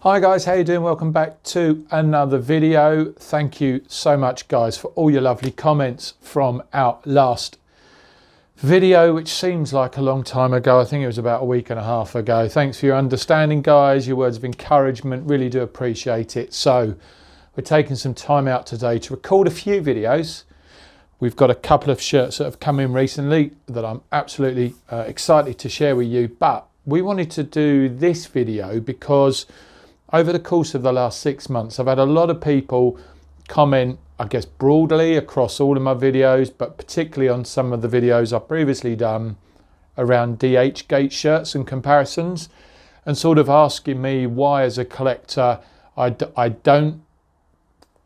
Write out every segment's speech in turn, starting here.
Hi guys, how you doing? Welcome back to another video. Thank you so much guys for all your lovely comments from our last video, which seems like a long time ago. I think it was about a week and a half ago. Thanks for your understanding guys, your words of encouragement, really do appreciate it. So we're taking some time out today to record a few videos. We've got a couple of shirts that have come in recently that I'm absolutely excited to share with you, but we wanted to do this video because over the course of the last 6 months, I've had a lot of people comment, I guess, broadly across all of my videos, but particularly on some of the videos I've previously done around DHGATE shirts and comparisons, and sort of asking me why, as a collector, I don't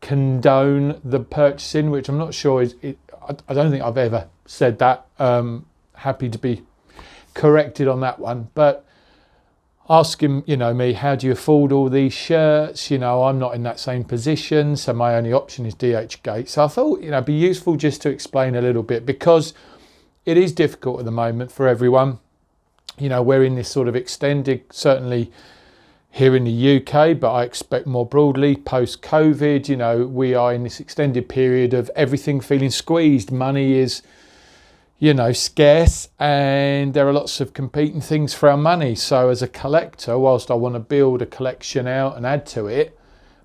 condone the purchasing, which I'm not sure I don't think I've ever said that. Happy to be corrected on that one, but asking, me, how do you afford all these shirts? I'm not in that same position, so my only option is DHGATE. So I thought, it'd be useful just to explain a little bit, because it is difficult at the moment for everyone. We're in this sort of extended, certainly here in the UK, but I expect more broadly post-COVID, we are in this extended period of everything feeling squeezed. Money is scarce, and there are lots of competing things for our money. So as a collector, whilst I want to build a collection out and add to it,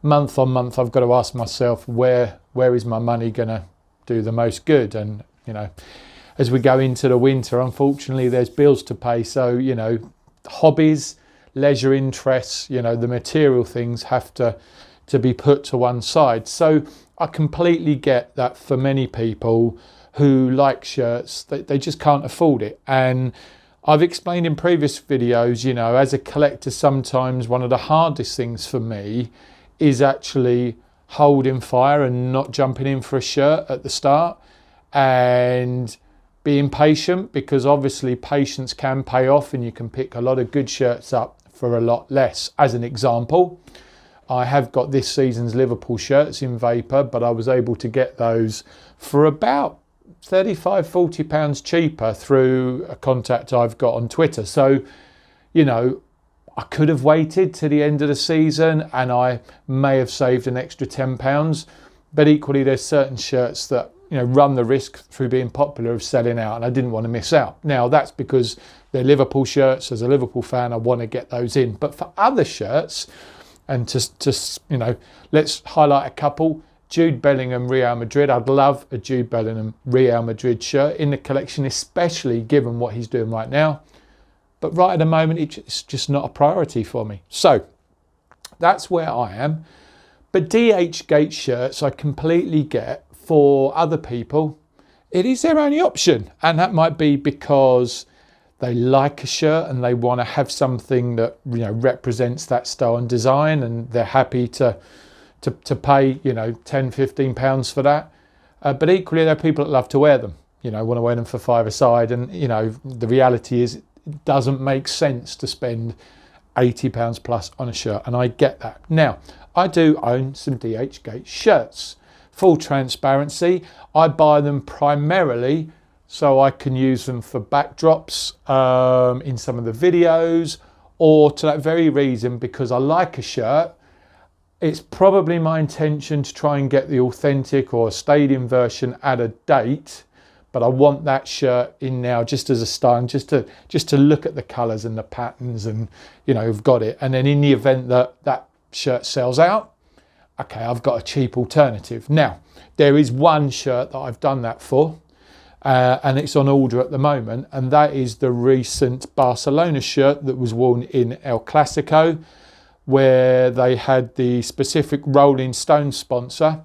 month on month, I've got to ask myself, where is my money going to do the most good? And, as we go into the winter, unfortunately, there's bills to pay. So, hobbies, leisure interests, the material things have to be put to one side. So I completely get that for many people who like shirts, they just can't afford it. And I've explained in previous videos, as a collector, sometimes one of the hardest things for me is actually holding fire and not jumping in for a shirt at the start and being patient, because obviously patience can pay off and you can pick a lot of good shirts up for a lot less. As an example, I have got this season's Liverpool shirts in Vapor, but I was able to get those for about £35–40 cheaper through a contact I've got on Twitter. So, I could have waited to the end of the season and I may have saved an extra £10, but equally there's certain shirts that, run the risk through being popular of selling out, and I didn't want to miss out. Now that's because they're Liverpool shirts. As a Liverpool fan, I want to get those in. But for other shirts, and let's highlight a couple. Jude Bellingham, Real Madrid. I'd love a Jude Bellingham, Real Madrid shirt in the collection, especially given what he's doing right now. But right at the moment, it's just not a priority for me. So that's where I am. But DHGATE shirts, I completely get. For other people, it is their only option. And that might be because they like a shirt and they want to have something that, represents that style and design, and they're happy to pay, £10–15 for that. But equally, there are people that love to wear them, want to wear them for five a side. And, the reality is it doesn't make sense to spend £80 plus on a shirt. And I get that. Now, I do own some DHGATE shirts. Full transparency, I buy them primarily so I can use them for backdrops in some of the videos, or to that very reason, because I like a shirt. It's probably my intention to try and get the authentic or stadium version at a date, but I want that shirt in now just as a style, and just to look at the colours and the patterns, and I've got it. And then in the event that shirt sells out, okay, I've got a cheap alternative. Now, there is one shirt that I've done that for, and it's on order at the moment, and that is the recent Barcelona shirt that was worn in El Clasico, where they had the specific Rolling Stone sponsor.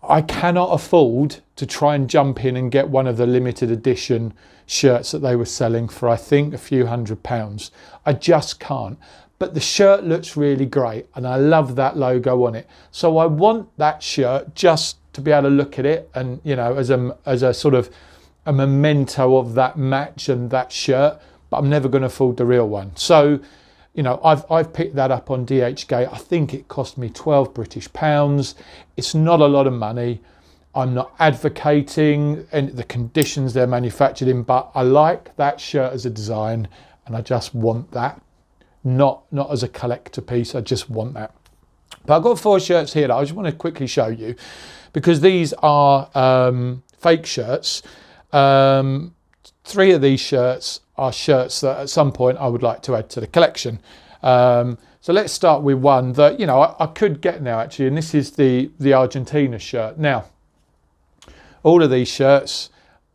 I cannot afford to try and jump in and get one of the limited edition shirts that they were selling for, I think, a few £100. I just can't. But the shirt looks really great and I love that logo on it. So I want that shirt just to be able to look at it and, as a sort of a memento of that match and that shirt, but I'm never going to afford the real one. So, I've picked that up on DHGATE. I think it cost me £12 British. It's not a lot of money. I'm not advocating the conditions they're manufactured in, but I like that shirt as a design and I just want that not as a collector piece. I just want that. But I've got 4 shirts here that I just want to quickly show you, because these are fake shirts. 3 of these shirts are shirts that at some point I would like to add to the collection. So let's start with one that, you know, I could get now actually, and this is the Argentina shirt. Now, all of these shirts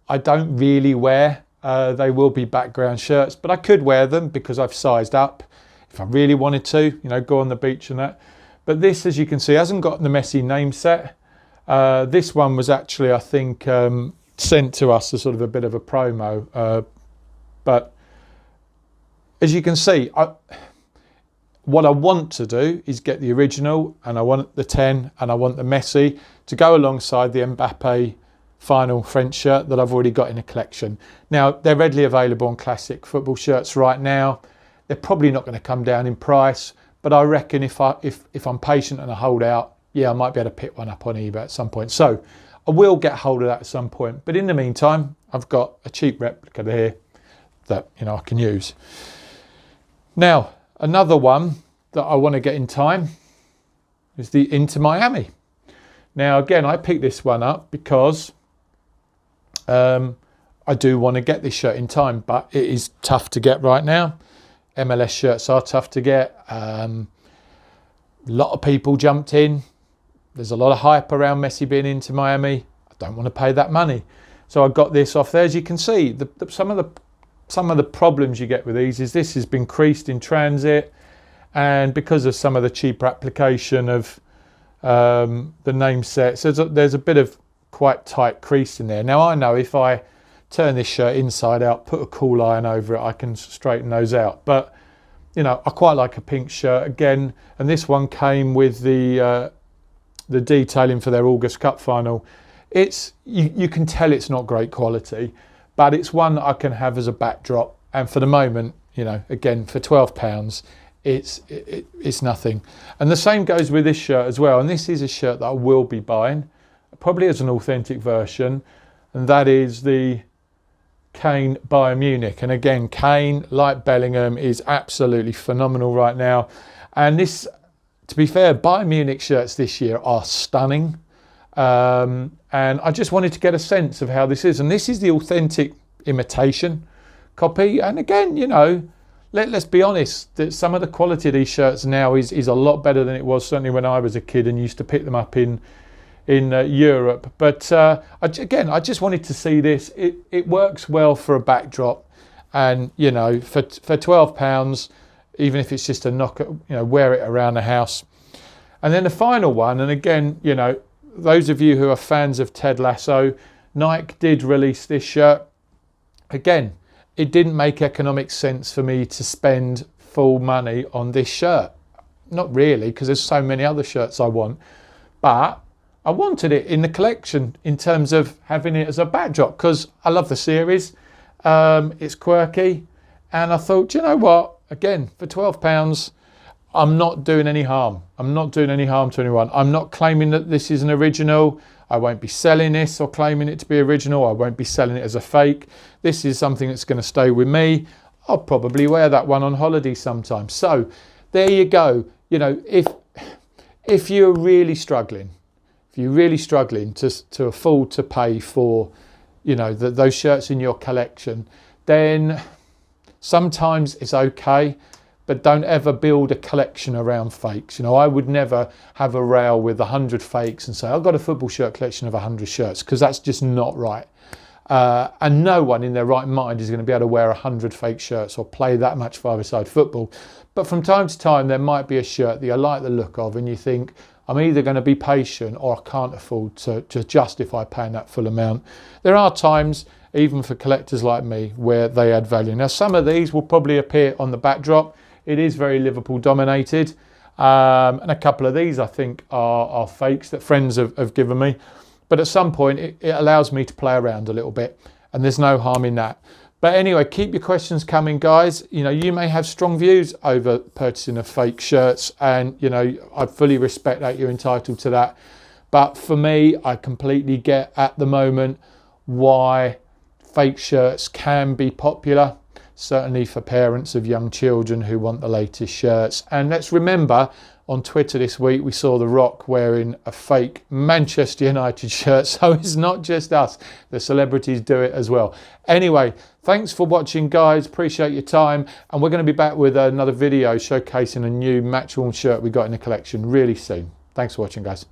I don't really wear. They will be background shirts, but I could wear them because I've sized up if I really wanted to, you know, go on the beach and that. But this, as you can see, hasn't got the Messi name set. This one was actually, I think, sent to us as sort of a bit of a promo. But as you can see, what I want to do is get the original, and I want the 10, and I want the Messi to go alongside the Mbappe final French shirt that I've already got in a collection. Now, they're readily available on classic football shirts right now. They're probably not going to come down in price, but I reckon if I'm patient and I hold out, yeah, I might be able to pick one up on eBay at some point. So I will get hold of that at some point. But in the meantime, I've got a cheap replica here that, you know, I can use. Now, another one that I want to get in time is the Inter Miami. Now, again, I picked this one up because I do want to get this shirt in time, but it is tough to get right now. MLS shirts are tough to get. A lot of people jumped in. There's a lot of hype around Messi being into Miami. I don't want to pay that money. So I got this off there. As you can see, some of the problems you get with these is this has been creased in transit, and because of some of the cheaper application of the name set, so there's a bit of quite tight crease in there. Now I know if I turn this shirt inside out, put a cool iron over it, I can straighten those out. But you know, I quite like a pink shirt again, and this one came with the detailing for their August Cup final. It's you can tell it's not great quality, but it's one that I can have as a backdrop. And for the moment, you know, again, for £12, it's nothing. And the same goes with this shirt as well. And this is a shirt that I will be buying, probably as an authentic version, and that is the Kane Bayern Munich. And again, Kane, like Bellingham, is absolutely phenomenal right now. And this, to be fair, Bayern Munich shirts this year are stunning. And I just wanted to get a sense of how this is. And this is the authentic imitation copy. And again, you know, let's be honest, that some of the quality of these shirts now is a lot better than it was certainly when I was a kid and used to pick them up in Europe. But again, I just wanted to see this. It works well for a backdrop, and you know, for £12, even if it's just a knock, you know, wear it around the house. And then the final one, and again, you know, those of you who are fans of Ted Lasso, Nike did release this shirt. Again, it didn't make economic sense for me to spend full money on this shirt. Not really, because there's so many other shirts I want. But I wanted it in the collection in terms of having it as a backdrop, because I love the series. It's quirky. And I thought, you know what? Again, for £12, I'm not doing any harm. I'm not doing any harm to anyone. I'm not claiming that this is an original. I won't be selling this or claiming it to be original. I won't be selling it as a fake. This is something that's going to stay with me. I'll probably wear that one on holiday sometime. So there you go. You know, if you're really struggling, to afford to pay for, you know, those shirts in your collection, then sometimes it's okay. But don't ever build a collection around fakes. You know, I would never have a rail with 100 fakes and say, I've got a football shirt collection of 100 shirts, because that's just not right. And no one in their right mind is going to be able to wear 100 fake shirts or play that much five-a-side football. But from time to time, there might be a shirt that you like the look of and you think, I'm either going to be patient or I can't afford to justify paying that full amount. There are times, even for collectors like me, where they add value. Now, some of these will probably appear on the backdrop. It is very Liverpool dominated, and a couple of these I think are fakes that friends have given me. But at some point it allows me to play around a little bit, and there's no harm in that. But anyway, keep your questions coming, guys. You know, you may have strong views over purchasing of fake shirts, and you know, I fully respect that. You're entitled to that. But for me, I completely get at the moment why fake shirts can be popular. certainly for parents of young children who want the latest shirts. And let's remember, on Twitter this week we saw The Rock wearing a fake Manchester United shirt, so it's not just us, the celebrities do it as well. Anyway, thanks for watching guys, appreciate your time, and we're going to be back with another video showcasing a new match worn shirt we got in the collection really soon. Thanks for watching guys.